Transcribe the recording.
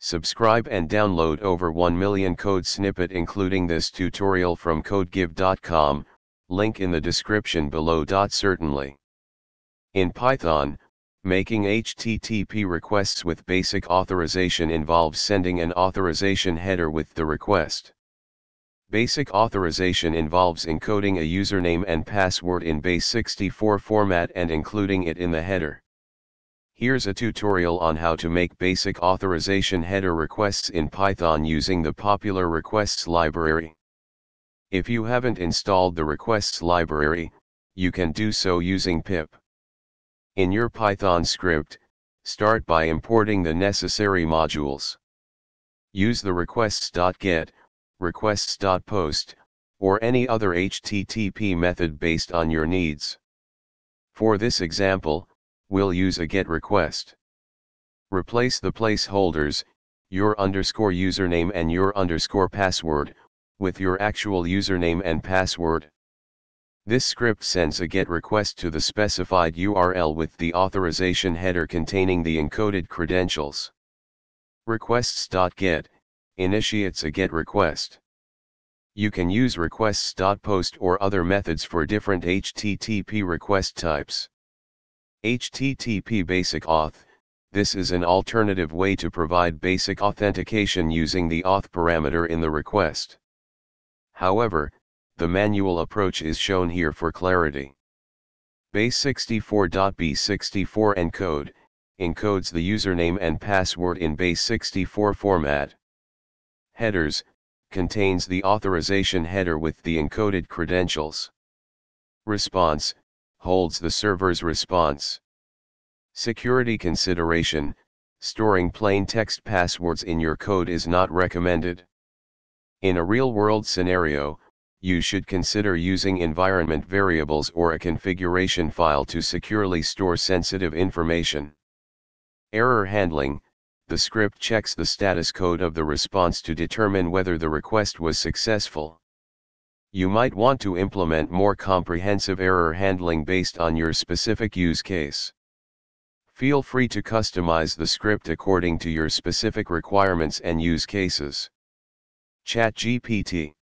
Subscribe and download over 1 million code snippet including this tutorial from codegive.com, link in the description below. Certainly. In Python, making HTTP requests with basic authorization involves sending an authorization header with the request. Basic authorization involves encoding a username and password in base64 format and including it in the header. Here's a tutorial on how to make basic authorization header requests in Python using the popular requests library. If you haven't installed the requests library, you can do so using pip. In your Python script, start by importing the necessary modules. Use the requests.get, requests.post, or any other HTTP method based on your needs. For this example, we'll use a GET request. Replace the placeholders, your _username and your _password, with your actual username and password. This script sends a GET request to the specified URL with the authorization header containing the encoded credentials. Requests.get initiates a GET request. You can use requests.post or other methods for different HTTP request types. HTTP Basic Auth, this is an alternative way to provide basic authentication using the auth parameter in the request. However, the manual approach is shown here for clarity. Base64.b64 encode encodes the username and password in base64 format. Headers contains the authorization header with the encoded credentials. Response holds the server's response. Security consideration: storing plain text passwords in your code is not recommended. In a real-world scenario, you should consider using environment variables or a configuration file to securely store sensitive information. Error handling: the script checks the status code of the response to determine whether the request was successful. You might want to implement more comprehensive error handling based on your specific use case. Feel free to customize the script according to your specific requirements and use cases. ChatGPT.